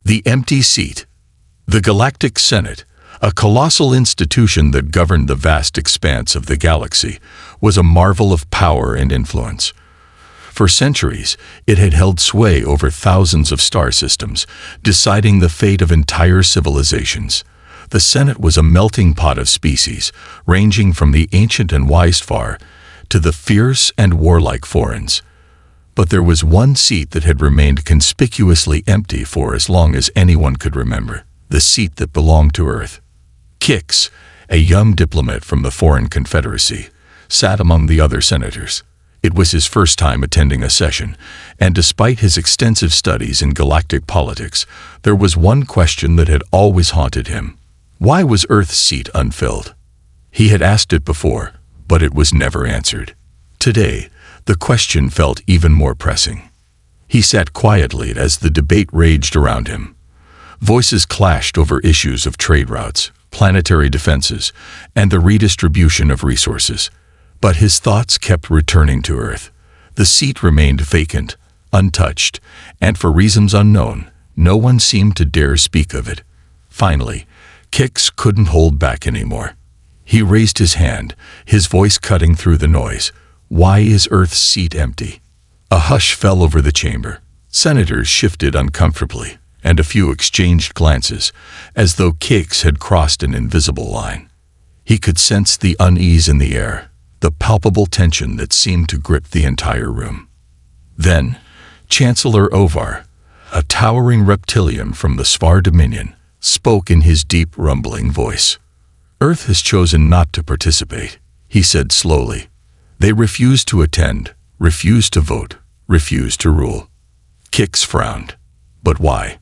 The empty seat. The Galactic Senate, a colossal institution that governed the vast expanse of the galaxy, was a marvel of power and influence. For centuries, it had held sway over thousands of star systems, deciding the fate of entire civilizations. The Senate was a melting pot of species, ranging from the ancient and wise far to the fierce and warlike foreigns. But there was one seat that had remained conspicuously empty for as long as anyone could remember, the seat that belonged to Earth. Kix, a young diplomat from the Foreign Confederacy, sat among the other senators. It was his first time attending a session, and despite his extensive studies in galactic politics, there was one question that had always haunted him. Why was Earth's seat unfilled? He had asked it before, but it was never answered. Today, the question felt even more pressing. He sat quietly as the debate raged around him. Voices clashed over issues of trade routes, planetary defenses, and the redistribution of resources. But his thoughts kept returning to Earth. The seat remained vacant, untouched, and for reasons unknown, no one seemed to dare speak of it. Finally, Kix couldn't hold back anymore. He raised his hand, his voice cutting through the noise. Why is Earth's seat empty? A hush fell over the chamber. Senators shifted uncomfortably, and a few exchanged glances, as though Kix had crossed an invisible line. He could sense the unease in the air, the palpable tension that seemed to grip the entire room. Then, Chancellor Ovar, a towering reptilian from the Svar Dominion, spoke in his deep, rumbling voice. Earth has chosen not to participate, he said slowly. They refuse to attend, refuse to vote, refuse to rule. Kix frowned. But why?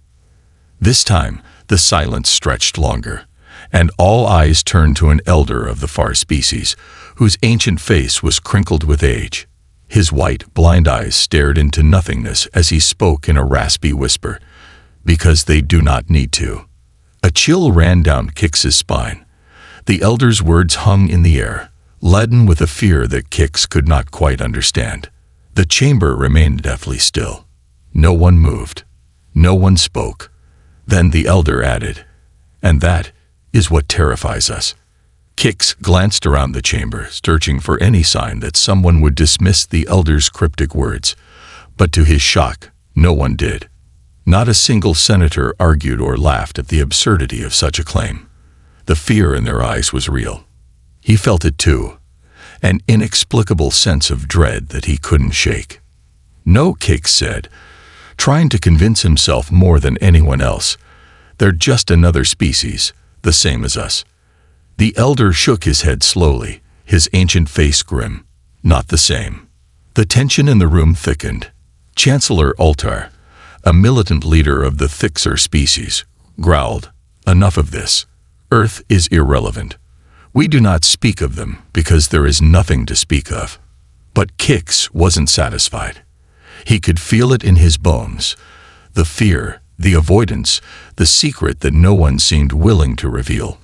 This time, the silence stretched longer, and all eyes turned to an elder of the far species, whose ancient face was crinkled with age. His white, blind eyes stared into nothingness as he spoke in a raspy whisper, "Because they do not need to." A chill ran down Kix's spine. The elder's words hung in the air, leaden with a fear that Kix could not quite understand. The chamber remained deathly still. No one moved. No one spoke. Then the elder added, "And that is what terrifies us." Kix glanced around the chamber, searching for any sign that someone would dismiss the elder's cryptic words. But to his shock, no one did. Not a single senator argued or laughed at the absurdity of such a claim. The fear in their eyes was real. He felt it too, an inexplicable sense of dread that he couldn't shake. "No," Kix said, trying to convince himself more than anyone else. "They're just another species, the same as us." The elder shook his head slowly, his ancient face grim. "Not the same." The tension in the room thickened. Chancellor Altar, a militant leader of the Thixer species, growled, "Enough of this. Earth is irrelevant. We do not speak of them because there is nothing to speak of." But Kix wasn't satisfied. He could feel it in his bones. The fear, the avoidance, the secret that no one seemed willing to reveal.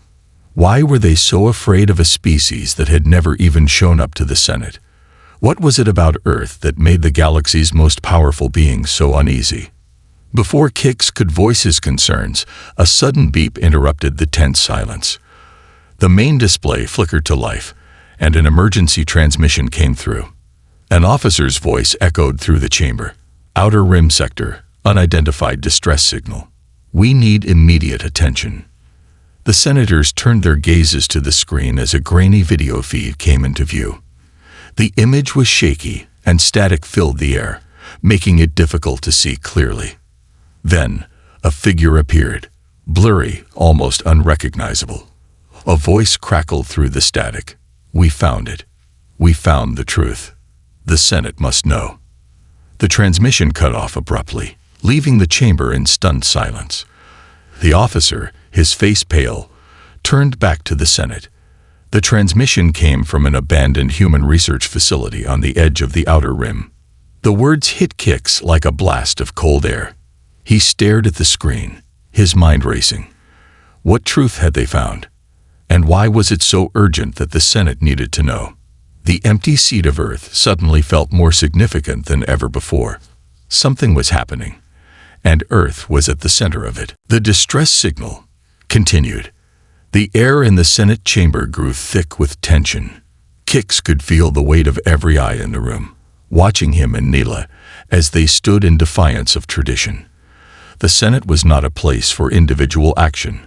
Why were they so afraid of a species that had never even shown up to the Senate? What was it about Earth that made the galaxy's most powerful beings so uneasy? Before Kix could voice his concerns, a sudden beep interrupted the tense silence. The main display flickered to life, and an emergency transmission came through. An officer's voice echoed through the chamber. "Outer Rim Sector, unidentified distress signal. We need immediate attention." The senators turned their gazes to the screen as a grainy video feed came into view. The image was shaky, and static filled the air, making it difficult to see clearly. Then, a figure appeared, blurry, almost unrecognizable. A voice crackled through the static. "We found it. We found the truth. The Senate must know." The transmission cut off abruptly, leaving the chamber in stunned silence. The officer, his face pale, turned back to the Senate. The transmission came from an abandoned human research facility on the edge of the Outer Rim. The words hit Kix like a blast of cold air. He stared at the screen, his mind racing. What truth had they found? And why was it so urgent that the Senate needed to know? The empty seat of Earth suddenly felt more significant than ever before. Something was happening, and Earth was at the center of it. The distress signal continued. The air in the Senate chamber grew thick with tension. Kix could feel the weight of every eye in the room, watching him and Neela as they stood in defiance of tradition. The Senate was not a place for individual action.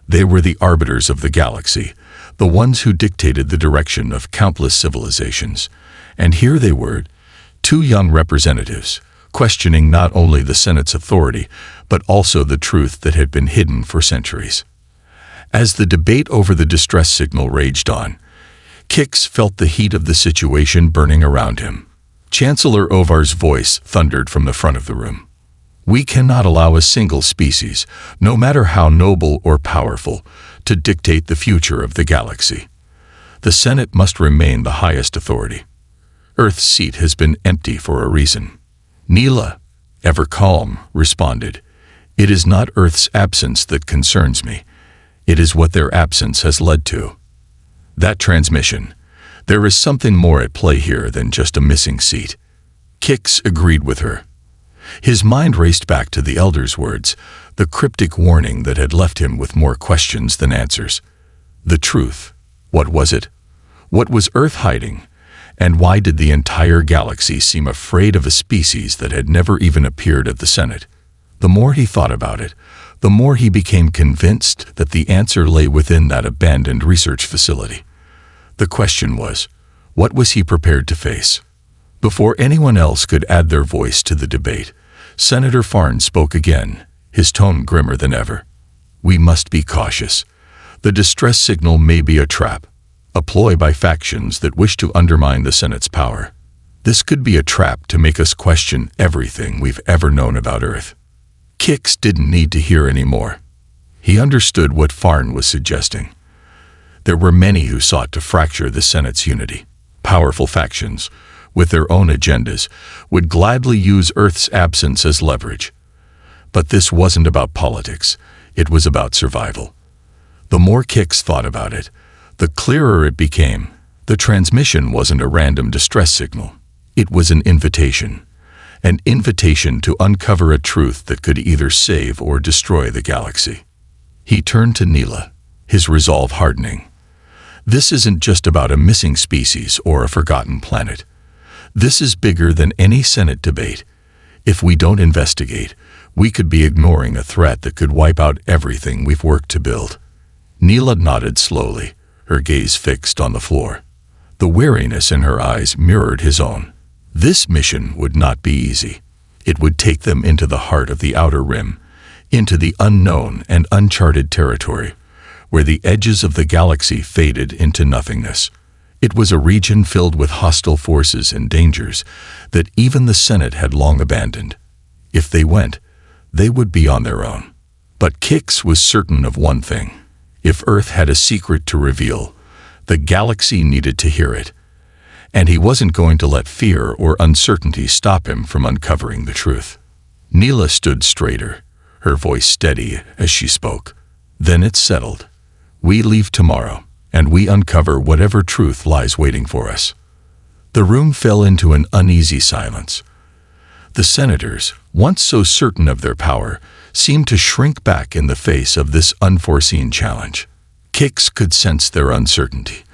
They were the arbiters of the galaxy, the ones who dictated the direction of countless civilizations. And here they were, two young representatives, questioning not only the Senate's authority, but also the truth that had been hidden for centuries. As the debate over the distress signal raged on, Kix felt the heat of the situation burning around him. Chancellor Ovar's voice thundered from the front of the room. We cannot allow a single species, no matter how noble or powerful, to dictate the future of the galaxy. The Senate must remain the highest authority. Earth's seat has been empty for a reason. Neela, ever calm, responded, It is not Earth's absence that concerns me. It is what their absence has led to. That transmission. There is something more at play here than just a missing seat. Kix agreed with her. His mind raced back to the Elder's words, the cryptic warning that had left him with more questions than answers. The truth. What was it? What was Earth hiding? And why did the entire galaxy seem afraid of a species that had never even appeared at the Senate? The more he thought about it, the more he became convinced that the answer lay within that abandoned research facility. The question was, what was he prepared to face? Before anyone else could add their voice to the debate, Senator Farn spoke again, his tone grimmer than ever. We must be cautious. The distress signal may be a trap, a ploy by factions that wish to undermine the Senate's power. This could be a trap to make us question everything we've ever known about Earth. Kix didn't need to hear any more. He understood what Farn was suggesting. There were many who sought to fracture the Senate's unity. Powerful factions, with their own agendas, would gladly use Earth's absence as leverage. But this wasn't about politics. It was about survival. The more Kix thought about it, the clearer it became. The transmission wasn't a random distress signal. It was an invitation to uncover a truth that could either save or destroy the galaxy. He turned to Neela, his resolve hardening. This isn't just about a missing species or a forgotten planet. This is bigger than any Senate debate. If we don't investigate, we could be ignoring a threat that could wipe out everything we've worked to build. Neela nodded slowly, her gaze fixed on the floor. The weariness in her eyes mirrored his own. This mission would not be easy. It would take them into the heart of the Outer Rim, into the unknown and uncharted territory, where the edges of the galaxy faded into nothingness. It was a region filled with hostile forces and dangers that even the Senate had long abandoned. If they went, they would be on their own. But Kix was certain of one thing. If Earth had a secret to reveal, the galaxy needed to hear it. And he wasn't going to let fear or uncertainty stop him from uncovering the truth. Neela stood straighter, her voice steady as she spoke. Then it's settled. We leave tomorrow, and we uncover whatever truth lies waiting for us. The room fell into an uneasy silence. The senators, once so certain of their power, seemed to shrink back in the face of this unforeseen challenge. Kix could sense their uncertainty.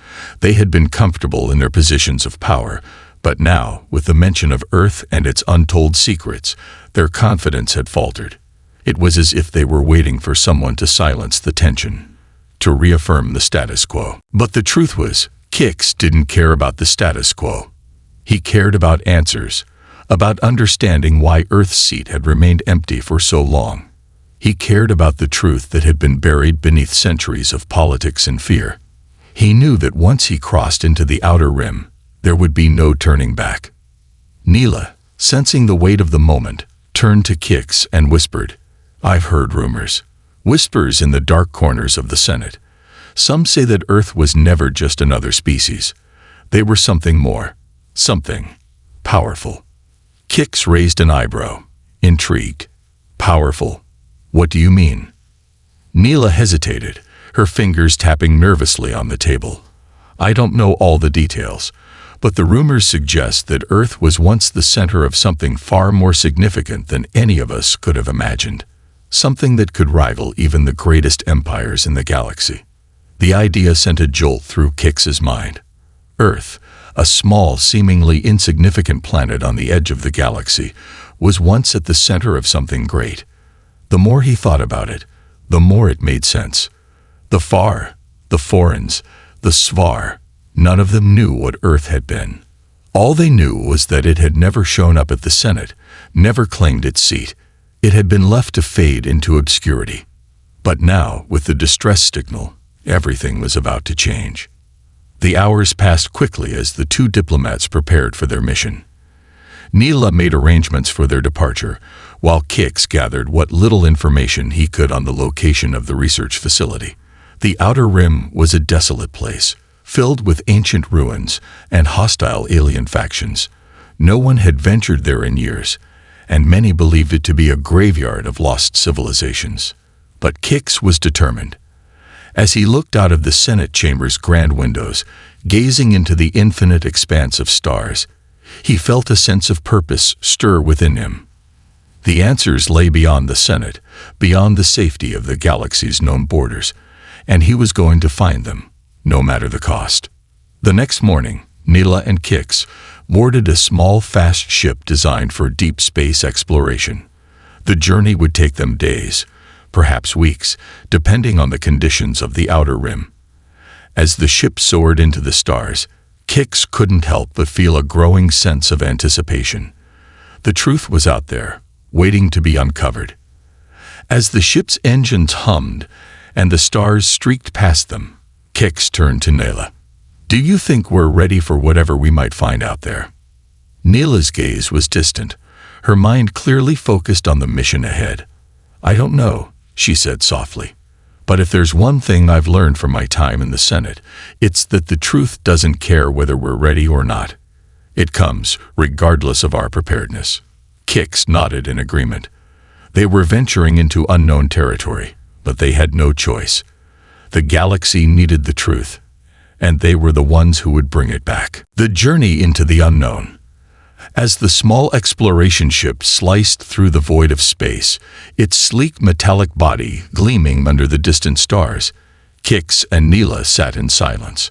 They had been comfortable in their positions of power, but now, with the mention of Earth and its untold secrets, their confidence had faltered. It was as if they were waiting for someone to silence the tension, to reaffirm the status quo. But the truth was, Kix didn't care about the status quo. He cared about answers, about understanding why Earth's seat had remained empty for so long. He cared about the truth that had been buried beneath centuries of politics and fear. He knew that once he crossed into the Outer Rim, there would be no turning back. Neela, sensing the weight of the moment, turned to Kix and whispered, I've heard rumors. Whispers in the dark corners of the Senate. Some say that Earth was never just another species. They were something more. Something powerful. Kix raised an eyebrow, intrigued. Powerful? What do you mean? Neela hesitated, her fingers tapping nervously on the table. I don't know all the details, But the rumors suggest that Earth was once the center of something far more significant than any of us could have imagined. Something that could rival even the greatest empires in the galaxy. The idea sent a jolt through Kix's mind. Earth, a small, seemingly insignificant planet on the edge of the galaxy, was once at the center of something great. The more he thought about it, the more it made sense. The Far, the Forens, the Svar, none of them knew what Earth had been. All they knew was that it had never shown up at the Senate, never claimed its seat. It had been left to fade into obscurity. But now, with the distress signal, everything was about to change. The hours passed quickly as the two diplomats prepared for their mission. Neela made arrangements for their departure, while Kix gathered what little information he could on the location of the research facility. The Outer Rim was a desolate place, filled with ancient ruins and hostile alien factions. No one had ventured there in years, and many believed it to be a graveyard of lost civilizations. But Kix was determined. As he looked out of the Senate chamber's grand windows, gazing into the infinite expanse of stars, he felt a sense of purpose stir within him. The answers lay beyond the Senate, beyond the safety of the galaxy's known borders, and he was going to find them, no matter the cost. The next morning, Neela and Kix boarded a small, fast ship designed for deep space exploration. The journey would take them days, perhaps weeks, depending on the conditions of the Outer Rim. As the ship soared into the stars, Kix couldn't help but feel a growing sense of anticipation. The truth was out there, waiting to be uncovered. As the ship's engines hummed and the stars streaked past them, Kix turned to Neela. "Do you think we're ready for whatever we might find out there?" Neela's gaze was distant, her mind clearly focused on the mission ahead. "I don't know," she said softly. "But if there's one thing I've learned from my time in the Senate, it's that the truth doesn't care whether we're ready or not. It comes regardless of our preparedness." Kix nodded in agreement. They were venturing into unknown territory, but they had no choice. The galaxy needed the truth, and they were the ones who would bring it back. The journey into the unknown. As the small exploration ship sliced through the void of space, its sleek metallic body gleaming under the distant stars, Kix and Neela sat in silence.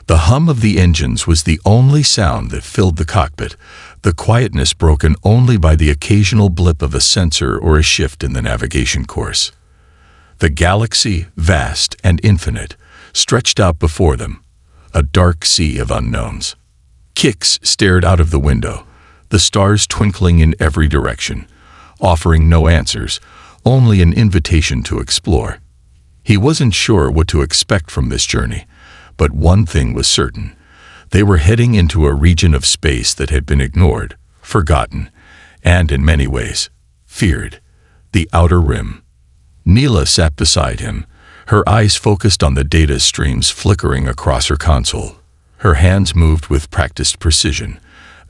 The hum of the engines was the only sound that filled the cockpit, the quietness broken only by the occasional blip of a sensor or a shift in the navigation course. The galaxy, vast and infinite, stretched out before them, a dark sea of unknowns. Kix stared out of the window, the stars twinkling in every direction, offering no answers, only an invitation to explore. He wasn't sure what to expect from this journey, but one thing was certain. They were heading into a region of space that had been ignored, forgotten, and in many ways, feared. The Outer Rim. Neela sat beside him, her eyes focused on the data streams flickering across her console. Her hands moved with practiced precision,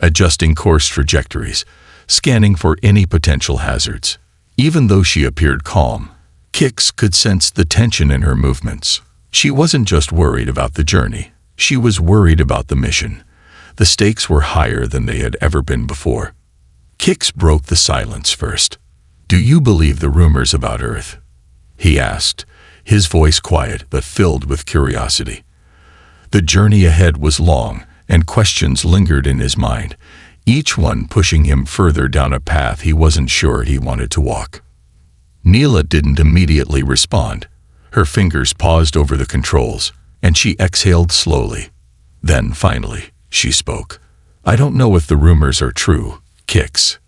adjusting course trajectories, scanning for any potential hazards. Even though she appeared calm, Kix could sense the tension in her movements. She wasn't just worried about the journey. She was worried about the mission. The stakes were higher than they had ever been before. Kix broke the silence first. "Do you believe the rumors about Earth?" he asked, his voice quiet but filled with curiosity. The journey ahead was long, and questions lingered in his mind, each one pushing him further down a path he wasn't sure he wanted to walk. Neela didn't immediately respond. Her fingers paused over the controls, and she exhaled slowly. Then, finally, she spoke. "I don't know if the rumors are true, Kix.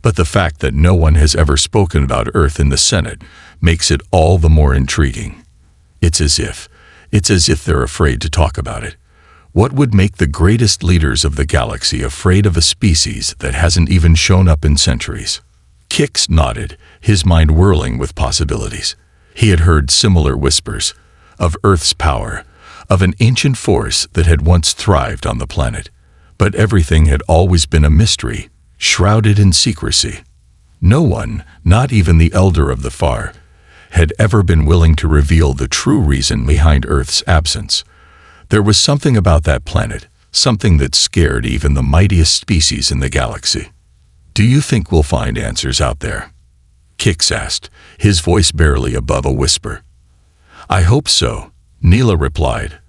But the fact that no one has ever spoken about Earth in the Senate makes it all the more intriguing. It's as if they're afraid to talk about it. What would make the greatest leaders of the galaxy afraid of a species that hasn't even shown up in centuries?" Kix nodded, his mind whirling with possibilities. He had heard similar whispers of Earth's power, of an ancient force that had once thrived on the planet. But everything had always been a mystery, shrouded in secrecy. No one, not even the elder of the Far, had ever been willing to reveal the true reason behind Earth's absence. There was something about that planet, something that scared even the mightiest species in the galaxy. "Do you think we'll find answers out there?" Kix asked, his voice barely above a whisper. "I hope so," Neela replied,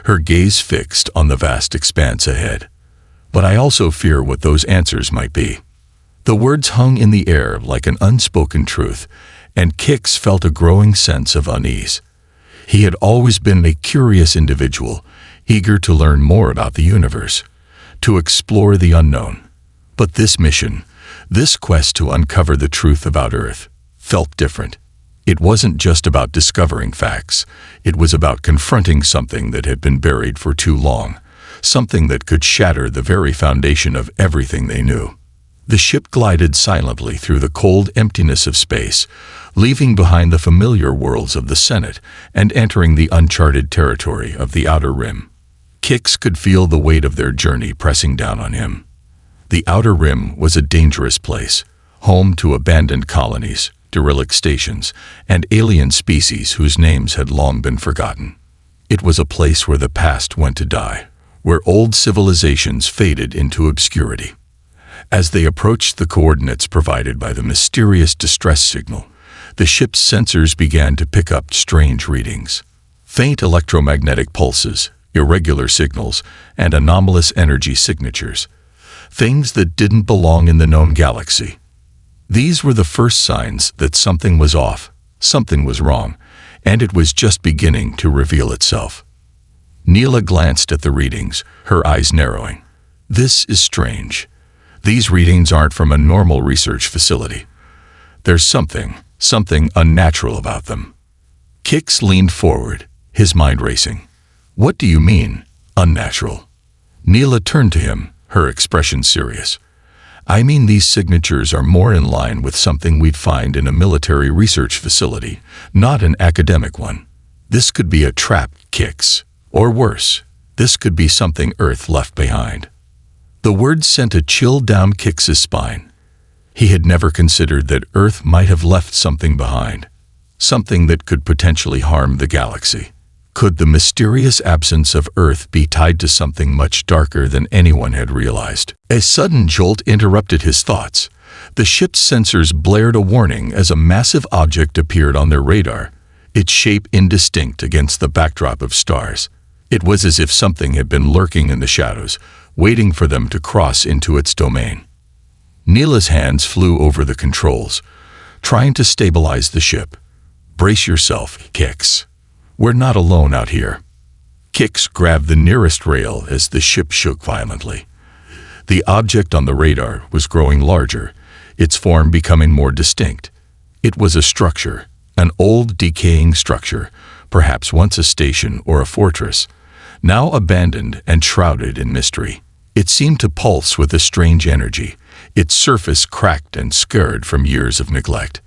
her gaze fixed on the vast expanse ahead. "But I also fear what those answers might be." The words hung in the air like an unspoken truth, and Kix felt a growing sense of unease. He had always been a curious individual, eager to learn more about the universe, to explore the unknown. But this mission, this quest to uncover the truth about Earth, felt different. It wasn't just about discovering facts. It was about confronting something that had been buried for too long, something that could shatter the very foundation of everything they knew. The ship glided silently through the cold emptiness of space, leaving behind the familiar worlds of the Senate and entering the uncharted territory of the Outer Rim. Kix could feel the weight of their journey pressing down on him. The Outer Rim was a dangerous place, home to abandoned colonies, derelict stations, and alien species whose names had long been forgotten. It was a place where the past went to die, where old civilizations faded into obscurity. As they approached the coordinates provided by the mysterious distress signal, the ship's sensors began to pick up strange readings. Faint electromagnetic pulses, irregular signals, and anomalous energy signatures. Things that didn't belong in the known galaxy. These were the first signs that something was off, something was wrong, and it was just beginning to reveal itself. Neela glanced at the readings, her eyes narrowing. "This is strange. These readings aren't from a normal research facility. There's something unnatural about them." Kix leaned forward, his mind racing. "What do you mean, unnatural?" Neela turned to him, her expression serious. "I mean these signatures are more in line with something we'd find in a military research facility, not an academic one. This could be a trap, Kix. Or worse, this could be something Earth left behind." The words sent a chill down Kix's spine. He had never considered that Earth might have left something behind, something that could potentially harm the galaxy. Could the mysterious absence of Earth be tied to something much darker than anyone had realized? A sudden jolt interrupted his thoughts. The ship's sensors blared a warning as a massive object appeared on their radar, its shape indistinct against the backdrop of stars. It was as if something had been lurking in the shadows, waiting for them to cross into its domain. Neela's hands flew over the controls, trying to stabilize the ship. "Brace yourself, Kix. We're not alone out here." Kix grabbed the nearest rail as the ship shook violently. The object on the radar was growing larger, its form becoming more distinct. It was a structure, an old, decaying structure, perhaps once a station or a fortress, now abandoned and shrouded in mystery. It seemed to pulse with a strange energy, its surface cracked and scarred from years of neglect.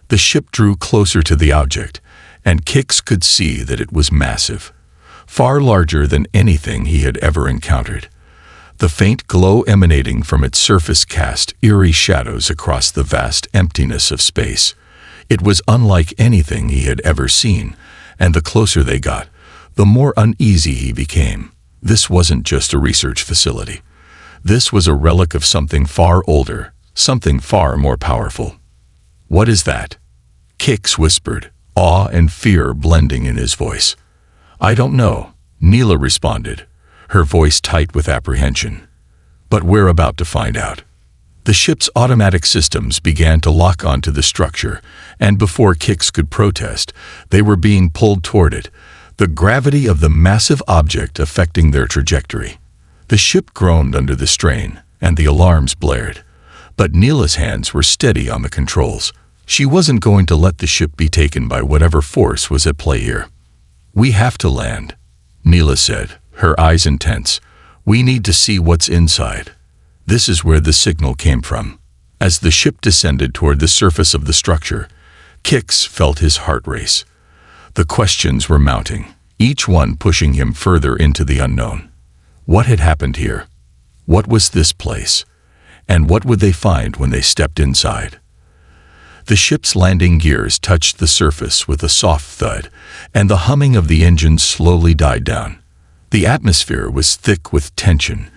The ship drew closer to the object, and Kix could see that it was massive, far larger than anything he had ever encountered. The faint glow emanating from its surface cast eerie shadows across the vast emptiness of space. It was unlike anything he had ever seen, and the closer they got, the more uneasy he became. This wasn't just a research facility. This was a relic of something far older, something far more powerful. "What is that?" Kix whispered, awe and fear blending in his voice. "I don't know," Neela responded, her voice tight with apprehension. "But we're about to find out." The ship's automatic systems began to lock onto the structure, and before Kix could protest, they were being pulled toward it, the gravity of the massive object affecting their trajectory. The ship groaned under the strain, and the alarms blared. But Neela's hands were steady on the controls. She wasn't going to let the ship be taken by whatever force was at play here. "We have to land," Neela said, her eyes intense. "We need to see what's inside." This is where the signal came from. As the ship descended toward the surface of the structure, Kix felt his heart race. The questions were mounting, each one pushing him further into the unknown. What had happened here? What was this place? And what would they find when they stepped inside? The ship's landing gears touched the surface with a soft thud, and the humming of the engines slowly died down. The atmosphere was thick with tension,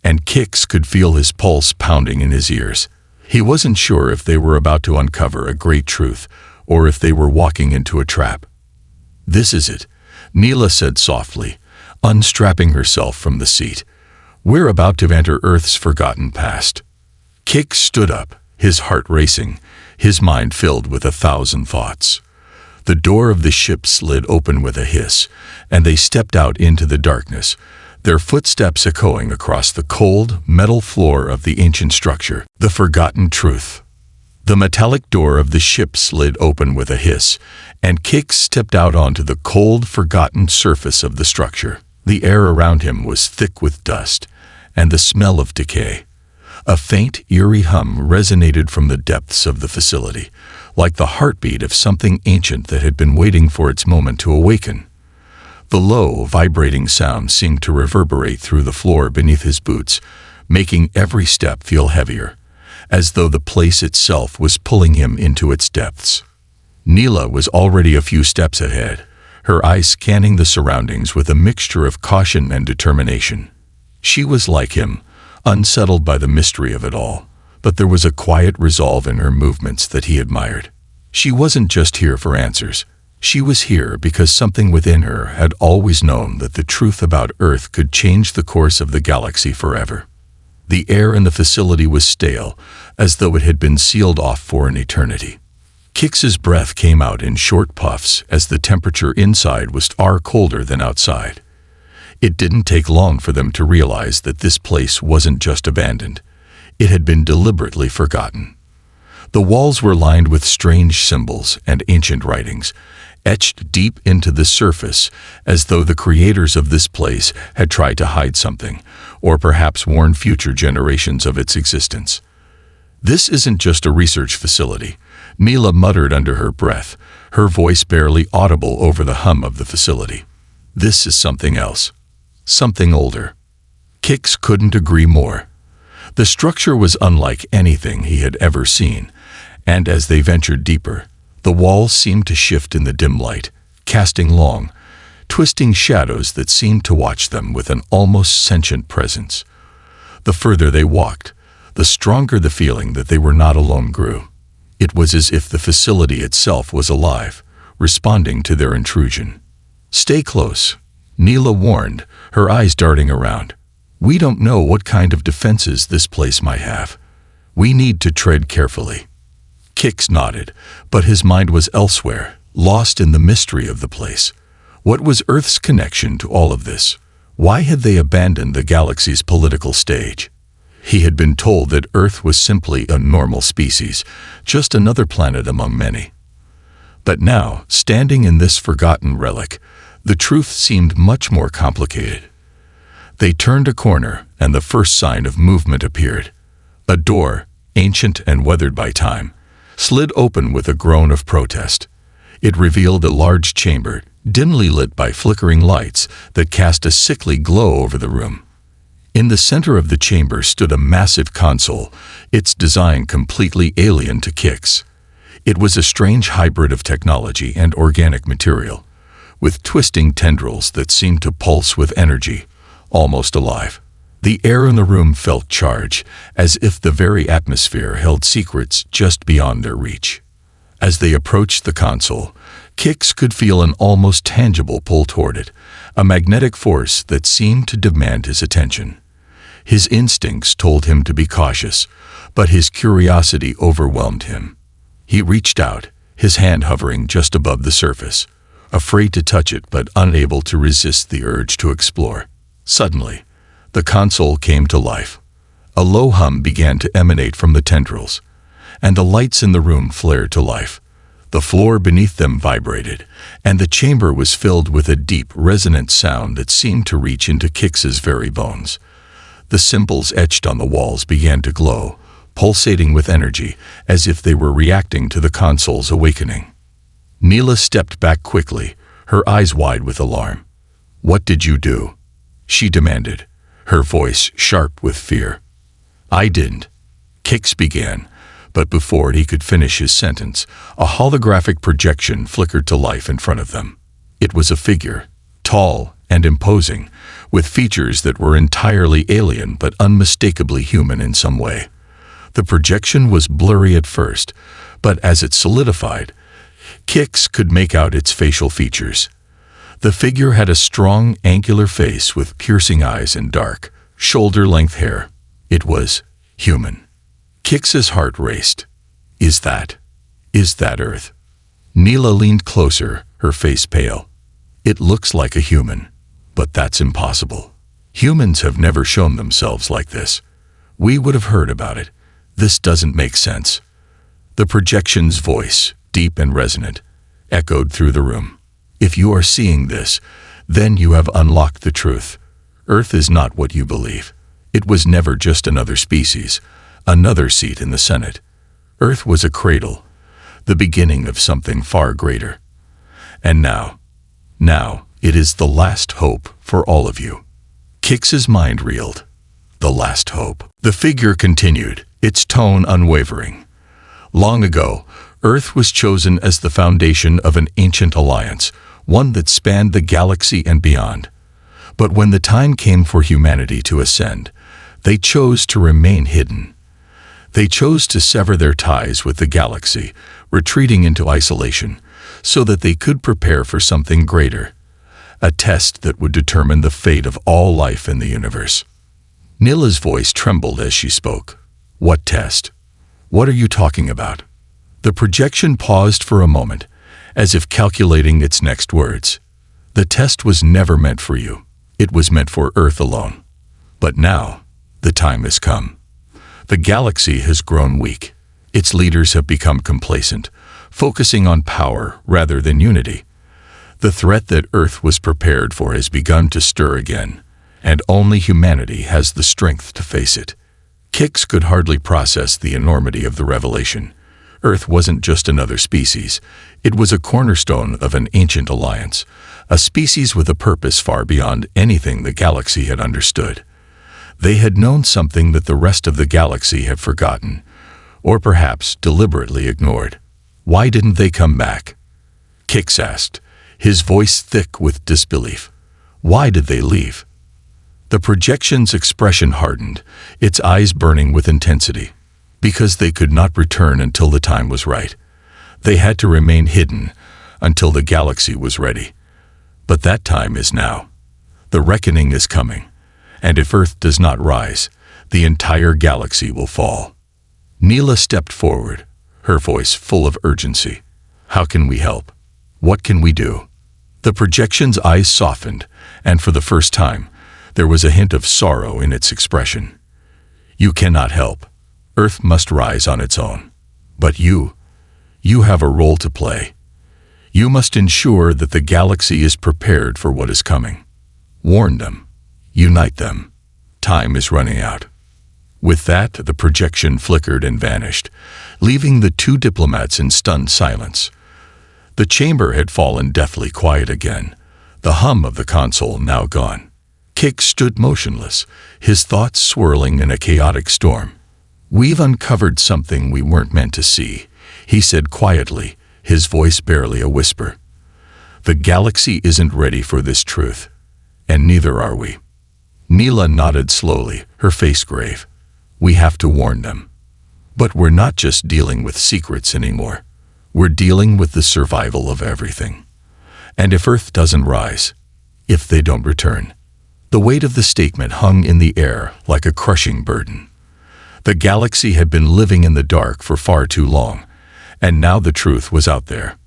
and Kix could feel his pulse pounding in his ears. He wasn't sure if they were about to uncover a great truth or if they were walking into a trap. "This is it," Neela said softly, unstrapping herself from the seat. "We're about to enter Earth's forgotten past." Kix stood up, his heart racing, his mind filled with 1,000 thoughts. The door of the ship slid open with a hiss, and they stepped out into the darkness, their footsteps echoing across the cold, metal floor of the ancient structure. The forgotten truth. The metallic door of the ship slid open with a hiss, and Kix stepped out onto the cold, forgotten surface of the structure. The air around him was thick with dust, and the smell of decay. A faint, eerie hum resonated from the depths of the facility, like the heartbeat of something ancient that had been waiting for its moment to awaken. The low, vibrating sound seemed to reverberate through the floor beneath his boots, making every step feel heavier, as though the place itself was pulling him into its depths. Neela was already a few steps ahead, her eyes scanning the surroundings with a mixture of caution and determination. She was like him, unsettled by the mystery of it all, but there was a quiet resolve in her movements that he admired. She wasn't just here for answers. She was here because something within her had always known that the truth about Earth could change the course of the galaxy forever. The air in the facility was stale, as though it had been sealed off for an eternity. Kix's breath came out in short puffs as the temperature inside was far colder than outside. It didn't take long for them to realize that this place wasn't just abandoned. It had been deliberately forgotten. The walls were lined with strange symbols and ancient writings, etched deep into the surface as though the creators of this place had tried to hide something, or perhaps warn future generations of its existence. "This isn't just a research facility," Neela muttered under her breath, her voice barely audible over the hum of the facility. "This is something else. Something older." Kix couldn't agree more. The structure was unlike anything he had ever seen, and as they ventured deeper, the walls seemed to shift in the dim light, casting long, twisting shadows that seemed to watch them with an almost sentient presence. The further they walked, the stronger the feeling that they were not alone grew. It was as if the facility itself was alive, responding to their intrusion. "Stay close," Neela warned, her eyes darting around. "We don't know what kind of defenses this place might have. We need to tread carefully." Kix nodded, but his mind was elsewhere, lost in the mystery of the place. What was Earth's connection to all of this? Why had they abandoned the galaxy's political stage? He had been told that Earth was simply a normal species, just another planet among many. But now, standing in this forgotten relic, the truth seemed much more complicated. They turned a corner, and the first sign of movement appeared. A door, ancient and weathered by time, slid open with a groan of protest. It revealed a large chamber, dimly lit by flickering lights that cast a sickly glow over the room. In the center of the chamber stood a massive console, its design completely alien to Kix. It was a strange hybrid of technology and organic material, with twisting tendrils that seemed to pulse with energy, almost alive. The air in the room felt charged, as if the very atmosphere held secrets just beyond their reach. As they approached the console, Kix could feel an almost tangible pull toward it, a magnetic force that seemed to demand his attention. His instincts told him to be cautious, but his curiosity overwhelmed him. He reached out, his hand hovering just above the surface, afraid to touch it but unable to resist the urge to explore. Suddenly, the console came to life. A low hum began to emanate from the tendrils, and the lights in the room flared to life. The floor beneath them vibrated, and the chamber was filled with a deep, resonant sound that seemed to reach into Kix's very bones. The symbols etched on the walls began to glow, pulsating with energy, as if they were reacting to the console's awakening. Neela stepped back quickly, her eyes wide with alarm. "What did you do?" she demanded, her voice sharp with fear. "I didn't," Kix began, but before he could finish his sentence, a holographic projection flickered to life in front of them. It was a figure, tall and imposing, with features that were entirely alien but unmistakably human in some way. The projection was blurry at first, but as it solidified, Kix could make out its facial features. The figure had a strong, angular face with piercing eyes and dark, shoulder-length hair. It was human. Kix's heart raced. Is that Earth? Neela leaned closer, her face pale. It looks like a human, but that's impossible. Humans have never shown themselves like this. We would have heard about it. This doesn't make sense. The projection's voice, deep and resonant, echoed through the room. If you are seeing this, then you have unlocked the truth. Earth is not what you believe. It was never just another species, another seat in the Senate. Earth was a cradle, the beginning of something far greater. And now it is the last hope for all of you. Kix's mind reeled. The last hope. The figure continued, its tone unwavering. Long ago, Earth was chosen as the foundation of an ancient alliance, one that spanned the galaxy and beyond. But when the time came for humanity to ascend, they chose to remain hidden. They chose to sever their ties with the galaxy, retreating into isolation, so that they could prepare for something greater, a test that would determine the fate of all life in the universe. Neela's voice trembled as she spoke. What test? What are you talking about? The projection paused for a moment, as if calculating its next words. The test was never meant for you. It was meant for Earth alone. But now, the time has come. The galaxy has grown weak. Its leaders have become complacent, focusing on power rather than unity. The threat that Earth was prepared for has begun to stir again, and only humanity has the strength to face it. Kix could hardly process the enormity of the revelation. Earth wasn't just another species. It was a cornerstone of an ancient alliance, a species with a purpose far beyond anything the galaxy had understood. They had known something that the rest of the galaxy had forgotten, or perhaps deliberately ignored. Why didn't they come back? Kix asked, his voice thick with disbelief. Why did they leave? The projection's expression hardened, its eyes burning with intensity. Because they could not return until the time was right. They had to remain hidden until the galaxy was ready. But that time is now. The reckoning is coming, and if Earth does not rise, the entire galaxy will fall. Neela stepped forward, her voice full of urgency. How can we help? What can we do? The projection's eyes softened, and for the first time, there was a hint of sorrow in its expression. You cannot help. Earth must rise on its own. But you have a role to play. You must ensure that the galaxy is prepared for what is coming. Warn them. Unite them. Time is running out. With that, the projection flickered and vanished, leaving the two diplomats in stunned silence. The chamber had fallen deathly quiet again, the hum of the console now gone. Kix stood motionless, his thoughts swirling in a chaotic storm. We've uncovered something we weren't meant to see, he said quietly, his voice barely a whisper. The galaxy isn't ready for this truth, and neither are we. Neela nodded slowly, her face grave. We have to warn them. But we're not just dealing with secrets anymore. We're dealing with the survival of everything. And if Earth doesn't rise, if they don't return, the weight of the statement hung in the air like a crushing burden. The galaxy had been living in the dark for far too long, and now the truth was out there.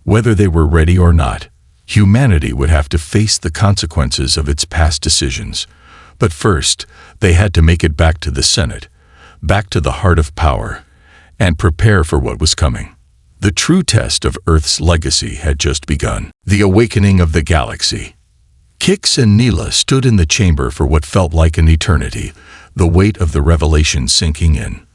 Whether they were ready or not, humanity would have to face the consequences of its past decisions. But first, they had to make it back to the Senate, back to the heart of power, and prepare for what was coming. The true test of Earth's legacy had just begun. The awakening of the galaxy. Kix and Neela stood in the chamber for what felt like an eternity, the weight of the revelation sinking in.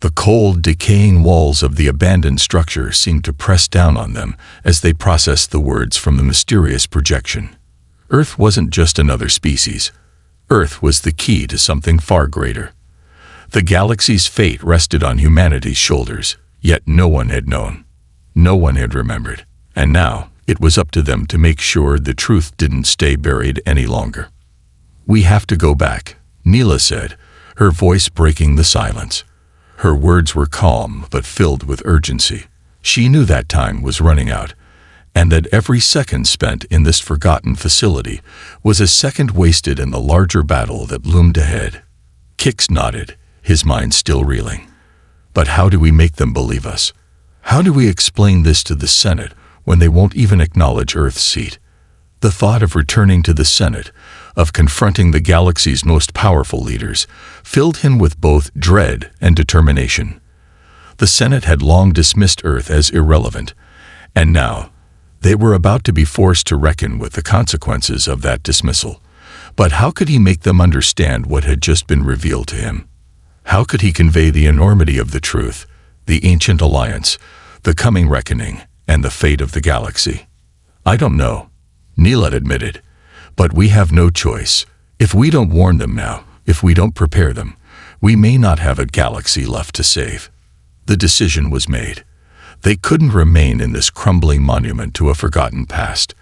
The cold, decaying walls of the abandoned structure seemed to press down on them as they processed the words from the mysterious projection. Earth wasn't just another species. Earth was the key to something far greater. The galaxy's fate rested on humanity's shoulders, yet no one had known. No one had remembered. And now, it was up to them to make sure the truth didn't stay buried any longer. "We have to go back," Neela said, her voice breaking the silence. Her words were calm but filled with urgency. She knew that time was running out, and that every second spent in this forgotten facility was a second wasted in the larger battle that loomed ahead. Kix nodded, his mind still reeling. "But how do we make them believe us? How do we explain this to the Senate when they won't even acknowledge Earth's seat?" The thought of returning to the Senate, of confronting the galaxy's most powerful leaders, filled him with both dread and determination. The Senate had long dismissed Earth as irrelevant, and now they were about to be forced to reckon with the consequences of that dismissal. But how could he make them understand what had just been revealed to him? How could he convey the enormity of the truth, the ancient alliance, the coming reckoning, and the fate of the galaxy? "I don't know," Neela admitted, "but we have no choice. If we don't warn them now, if we don't prepare them, we may not have a galaxy left to save." The decision was made. They couldn't remain in this crumbling monument to a forgotten past.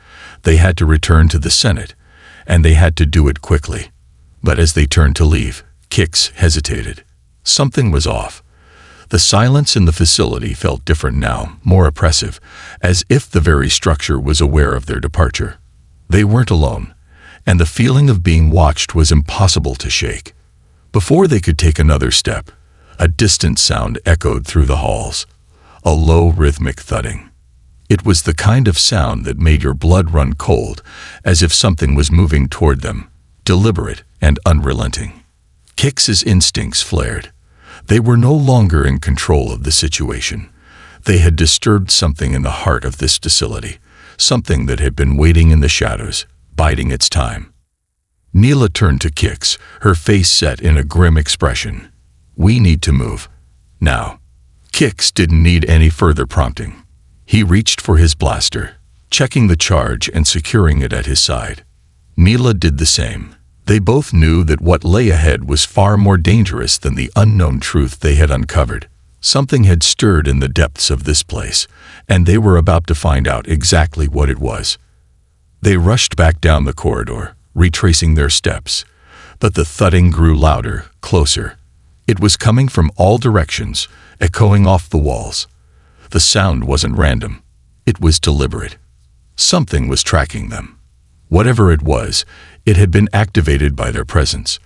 They had to return to the Senate, and they had to do it quickly. But as they turned to leave, Kix hesitated. Something was off. The silence in the facility felt different now, more oppressive, as if the very structure was aware of their departure. They weren't alone, and the feeling of being watched was impossible to shake. Before they could take another step, a distant sound echoed through the halls, a low rhythmic thudding. It was the kind of sound that made your blood run cold, as if something was moving toward them, deliberate and unrelenting. Kix's instincts flared. They were no longer in control of the situation. They had disturbed something in the heart of this facility, something that had been waiting in the shadows, biding its time. Neela turned to Kix, her face set in a grim expression. "We need to move. Now." Kix didn't need any further prompting. He reached for his blaster, checking the charge and securing it at his side. Neela did the same. They both knew that what lay ahead was far more dangerous than the unknown truth they had uncovered. Something had stirred in the depths of this place, and they were about to find out exactly what it was. They rushed back down the corridor, retracing their steps, but the thudding grew louder, closer. It was coming from all directions, echoing off the walls. The sound wasn't random. It was deliberate. Something was tracking them. Whatever it was, it had been activated by their presence.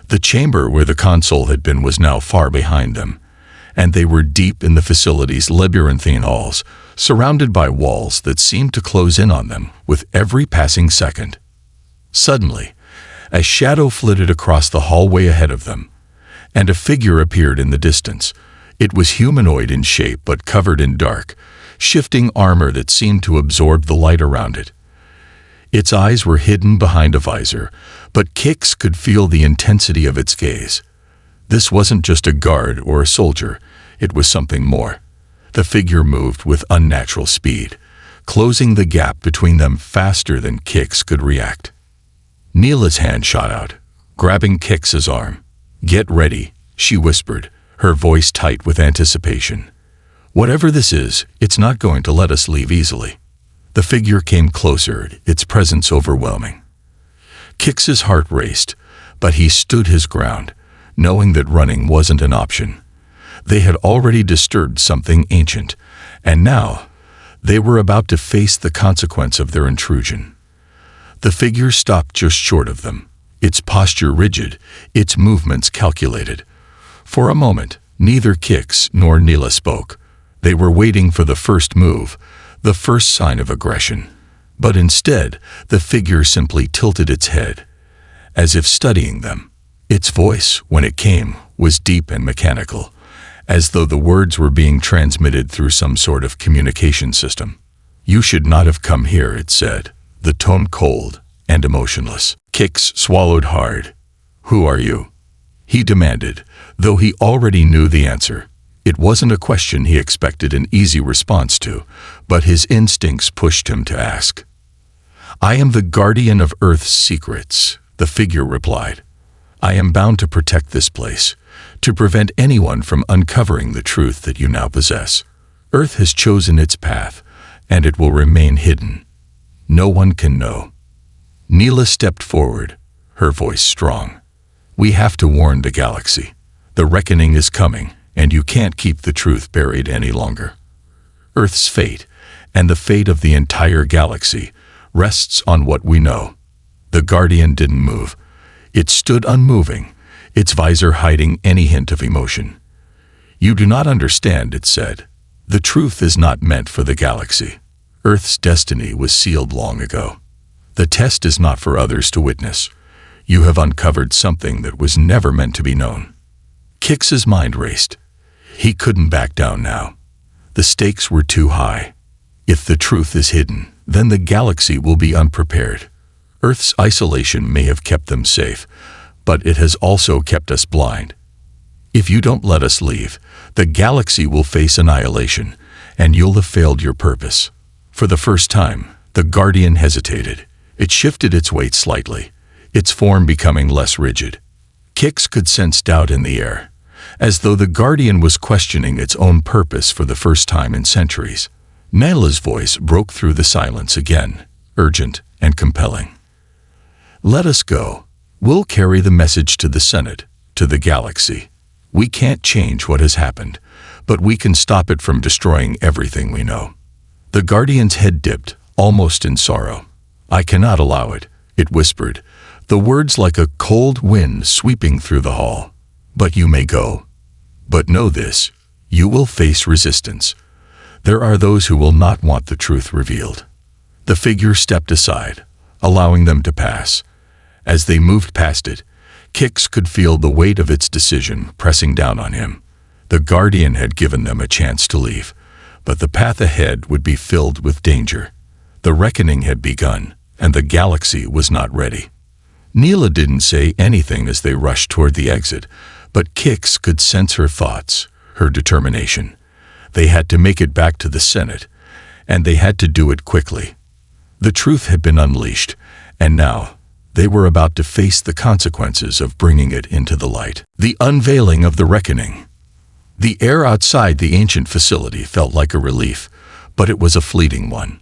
The chamber where the console had been was now far behind them, and they were deep in the facility's labyrinthine halls, surrounded by walls that seemed to close in on them with every passing second. Suddenly, a shadow flitted across the hallway ahead of them, and a figure appeared in the distance. It was humanoid in shape but covered in dark, shifting armor that seemed to absorb the light around it. Its eyes were hidden behind a visor, but Kix could feel the intensity of its gaze. This wasn't just a guard or a soldier, it was something more. The figure moved with unnatural speed, closing the gap between them faster than Kix could react. Neela's hand shot out, grabbing Kix's arm. "Get ready," she whispered, her voice tight with anticipation. "Whatever this is, it's not going to let us leave easily." The figure came closer, its presence overwhelming. Kix's heart raced, but he stood his ground, knowing that running wasn't an option. They had already disturbed something ancient, and now they were about to face the consequence of their intrusion. The figure stopped just short of them, its posture rigid, its movements calculated. For a moment, neither Kix nor Neela spoke. They were waiting for the first move, the first sign of aggression. But instead, the figure simply tilted its head, as if studying them. Its voice, when it came, was deep and mechanical, as though the words were being transmitted through some sort of communication system. "You should not have come here," it said, the tone cold and emotionless. Kix swallowed hard. "Who are you?" he demanded, though he already knew the answer. It wasn't a question he expected an easy response to, but his instincts pushed him to ask. "I am the guardian of Earth's secrets," the figure replied. "I am bound to protect this place, to prevent anyone from uncovering the truth that you now possess. Earth has chosen its path, and it will remain hidden. No one can know." Neela stepped forward, her voice strong. "We have to warn the galaxy. The reckoning is coming, and you can't keep the truth buried any longer. Earth's fate, and the fate of the entire galaxy, rests on what we know." The Guardian didn't move. It stood unmoving, its visor hiding any hint of emotion. "You do not understand," it said. "The truth is not meant for the galaxy. Earth's destiny was sealed long ago. The test is not for others to witness. You have uncovered something that was never meant to be known." Kix's mind raced. He couldn't back down now. The stakes were too high. If the truth is hidden, then the galaxy will be unprepared. Earth's isolation may have kept them safe, but it has also kept us blind. If you don't let us leave, the galaxy will face annihilation, and you'll have failed your purpose. For the first time, the Guardian hesitated. It shifted its weight slightly, its form becoming less rigid. Kix could sense doubt in the air, as though the Guardian was questioning its own purpose for the first time in centuries. Nayla's voice broke through the silence again, urgent and compelling. "Let us go. We'll carry the message to the Senate, to the galaxy. We can't change what has happened, but we can stop it from destroying everything we know." The Guardian's head dipped, almost in sorrow. "I cannot allow it," it whispered, the words like a cold wind sweeping through the hall. "But you may go. But know this, you will face resistance. There are those who will not want the truth revealed." The figure stepped aside, allowing them to pass. As they moved past it, Kix could feel the weight of its decision pressing down on him. The Guardian had given them a chance to leave, but the path ahead would be filled with danger. The reckoning had begun, and the galaxy was not ready. Neela didn't say anything as they rushed toward the exit, but Kix could sense her thoughts, her determination. They had to make it back to the Senate, and they had to do it quickly. The truth had been unleashed, and now they were about to face the consequences of bringing it into the light. The unveiling of the reckoning. The air outside the ancient facility felt like a relief, but it was a fleeting one.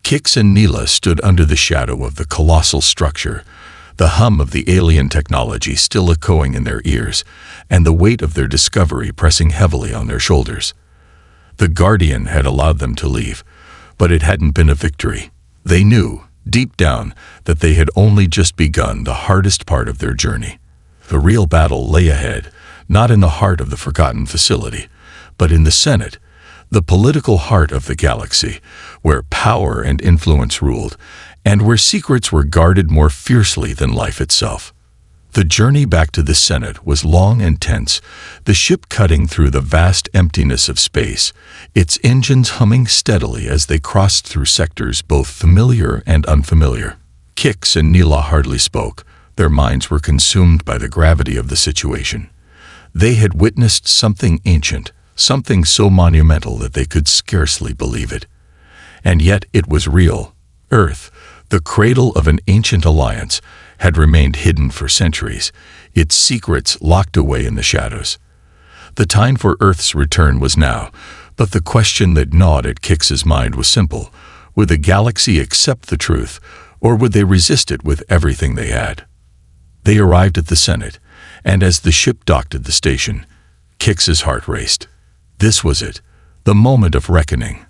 Kix and Neela stood under the shadow of the colossal structure, the hum of the alien technology still echoing in their ears, and the weight of their discovery pressing heavily on their shoulders. The Guardian had allowed them to leave, but it hadn't been a victory. They knew, deep down, that they had only just begun the hardest part of their journey. The real battle lay ahead, not in the heart of the forgotten facility, but in the Senate, the political heart of the galaxy, where power and influence ruled, and where secrets were guarded more fiercely than life itself. The journey back to the Senate was long and tense, the ship cutting through the vast emptiness of space, its engines humming steadily as they crossed through sectors both familiar and unfamiliar. Kix and Neela hardly spoke. Their minds were consumed by the gravity of the situation. They had witnessed something ancient, something so monumental that they could scarcely believe it. And yet it was real. Earth, the cradle of an ancient alliance, had remained hidden for centuries, its secrets locked away in the shadows. The time for Earth's return was now, but the question that gnawed at Kix's mind was simple. Would the galaxy accept the truth, or would they resist it with everything they had? They arrived at the Senate, and as the ship docked at the station, Kix's heart raced. This was it, the moment of reckoning.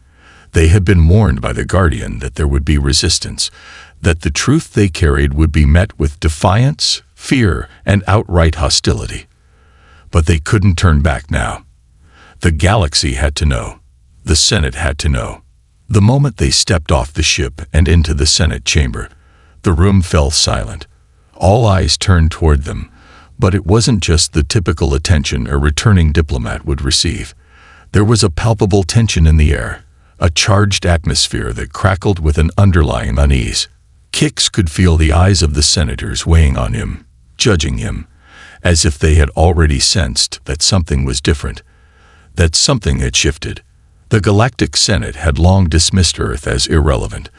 They had been warned by the Guardian that there would be resistance, that the truth they carried would be met with defiance, fear, and outright hostility. But they couldn't turn back now. The galaxy had to know. The Senate had to know. The moment they stepped off the ship and into the Senate chamber, the room fell silent. All eyes turned toward them, but it wasn't just the typical attention a returning diplomat would receive. There was a palpable tension in the air, a charged atmosphere that crackled with an underlying unease. Kix could feel the eyes of the senators weighing on him, judging him, as if they had already sensed that something was different, that something had shifted. The Galactic Senate had long dismissed Earth as irrelevant,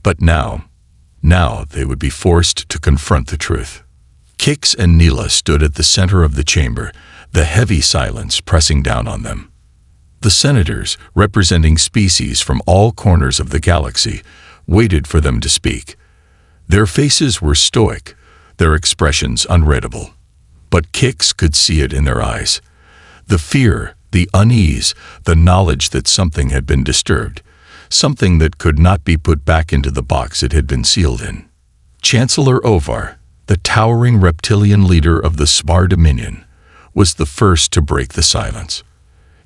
but now they would be forced to confront the truth. Kix and Neela stood at the center of the chamber, the heavy silence pressing down on them. The senators, representing species from all corners of the galaxy, waited for them to speak. Their faces were stoic, their expressions unreadable. But Kix could see it in their eyes. The fear, the unease, the knowledge that something had been disturbed, something that could not be put back into the box it had been sealed in. Chancellor Ovar, the towering reptilian leader of the Smar Dominion, was the first to break the silence.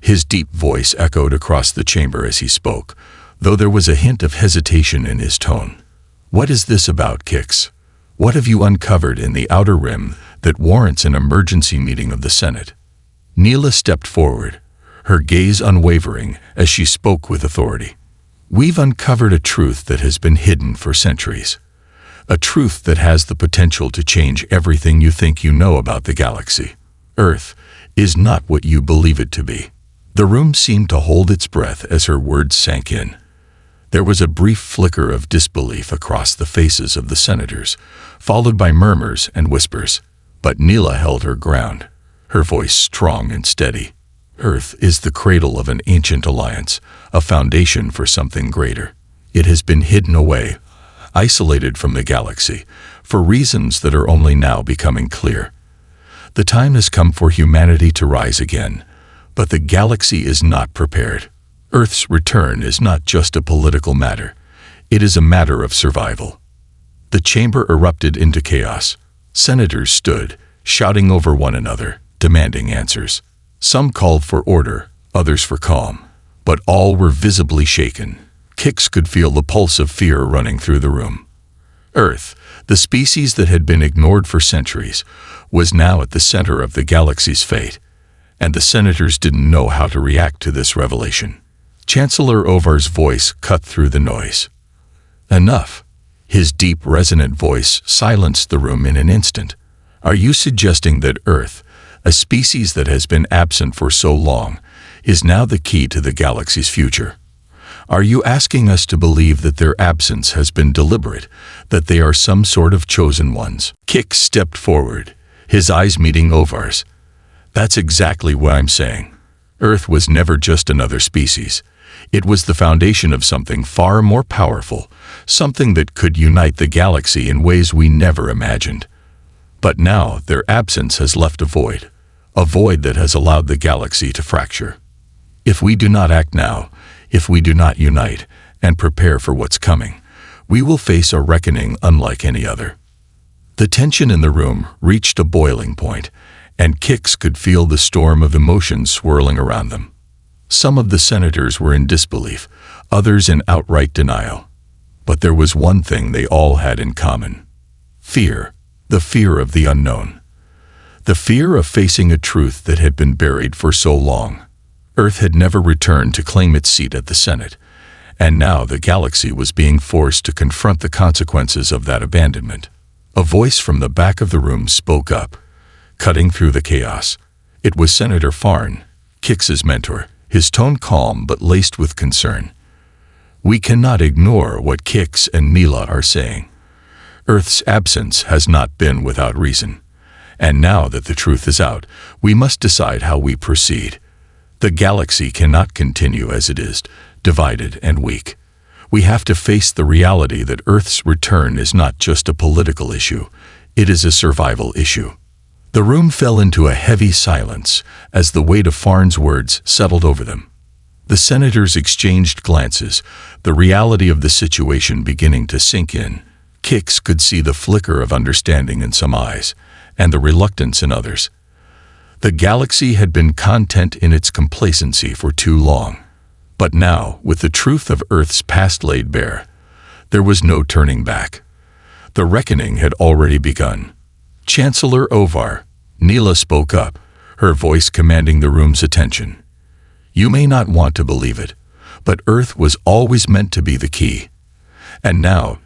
His deep voice echoed across the chamber as he spoke, though there was a hint of hesitation in his tone. "What is this about, Kix? What have you uncovered in the Outer Rim that warrants an emergency meeting of the Senate?" Neela stepped forward, her gaze unwavering as she spoke with authority. "We've uncovered a truth that has been hidden for centuries. A truth that has the potential to change everything you think you know about the galaxy. Earth is not what you believe it to be." The room seemed to hold its breath as her words sank in. There was a brief flicker of disbelief across the faces of the senators, followed by murmurs and whispers. But Neela held her ground, her voice strong and steady. "Earth is the cradle of an ancient alliance, a foundation for something greater. It has been hidden away, isolated from the galaxy, for reasons that are only now becoming clear. The time has come for humanity to rise again, but the galaxy is not prepared. Earth's return is not just a political matter. It is a matter of survival." The chamber erupted into chaos. Senators stood, shouting over one another, demanding answers. Some called for order, others for calm, but all were visibly shaken. Kix could feel the pulse of fear running through the room. Earth, the species that had been ignored for centuries, was now at the center of the galaxy's fate, and the senators didn't know how to react to this revelation. Chancellor Ovar's voice cut through the noise. "Enough." His deep, resonant voice silenced the room in an instant. "Are you suggesting that Earth, a species that has been absent for so long, is now the key to the galaxy's future? Are you asking us to believe that their absence has been deliberate, that they are some sort of chosen ones?" Kix stepped forward, his eyes meeting Ovar's. "That's exactly what I'm saying. Earth was never just another species. It was the foundation of something far more powerful, something that could unite the galaxy in ways we never imagined. But now their absence has left a void that has allowed the galaxy to fracture. If we do not act now, if we do not unite and prepare for what's coming, we will face a reckoning unlike any other." The tension in the room reached a boiling point, and Kix could feel the storm of emotions swirling around them. Some of the senators were in disbelief, others in outright denial. But there was one thing they all had in common: fear, the fear of the unknown. The fear of facing a truth that had been buried for so long. Earth had never returned to claim its seat at the Senate, and now the galaxy was being forced to confront the consequences of that abandonment. A voice from the back of the room spoke up, cutting through the chaos. It was Senator Farn, Kix's mentor, his tone calm but laced with concern. "We cannot ignore what Kix and Neela are saying. Earth's absence has not been without reason. And now that the truth is out, we must decide how we proceed. The galaxy cannot continue as it is, divided and weak. We have to face the reality that Earth's return is not just a political issue, it is a survival issue." The room fell into a heavy silence as the weight of Farn's words settled over them. The senators exchanged glances, the reality of the situation beginning to sink in. Kix could see the flicker of understanding in some eyes, and the reluctance in others. The galaxy had been content in its complacency for too long. But now, with the truth of Earth's past laid bare, there was no turning back. The reckoning had already begun. "Chancellor Ovar," Neela spoke up, her voice commanding the room's attention. "You may not want to believe it, but Earth was always meant to be the key. And now,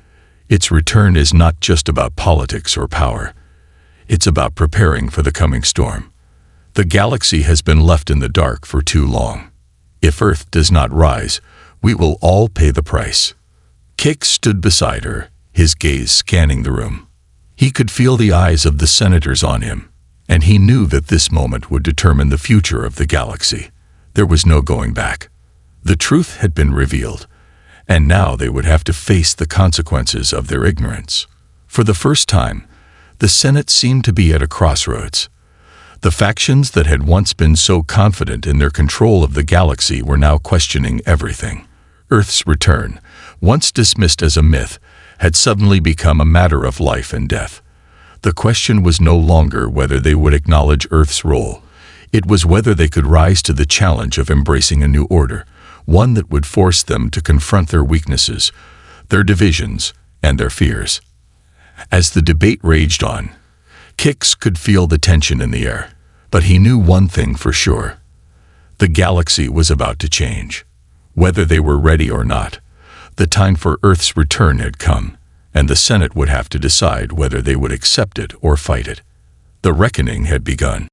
its return is not just about politics or power. It's about preparing for the coming storm. The galaxy has been left in the dark for too long. If Earth does not rise, we will all pay the price." Kix stood beside her, his gaze scanning the room. He could feel the eyes of the senators on him, and he knew that this moment would determine the future of the galaxy. There was no going back. The truth had been revealed, and now they would have to face the consequences of their ignorance. For the first time, The Senate seemed to be at a crossroads. The factions that had once been so confident in their control of the galaxy were now questioning everything. Earth's return, once dismissed as a myth, had suddenly become a matter of life and death. The question was no longer whether they would acknowledge Earth's role. It was whether they could rise to the challenge of embracing a new order, one that would force them to confront their weaknesses, their divisions, and their fears. As the debate raged on, Kix could feel the tension in the air, but he knew one thing for sure. The galaxy was about to change. Whether they were ready or not, the time for Earth's return had come, and the Senate would have to decide whether they would accept it or fight it. The reckoning had begun.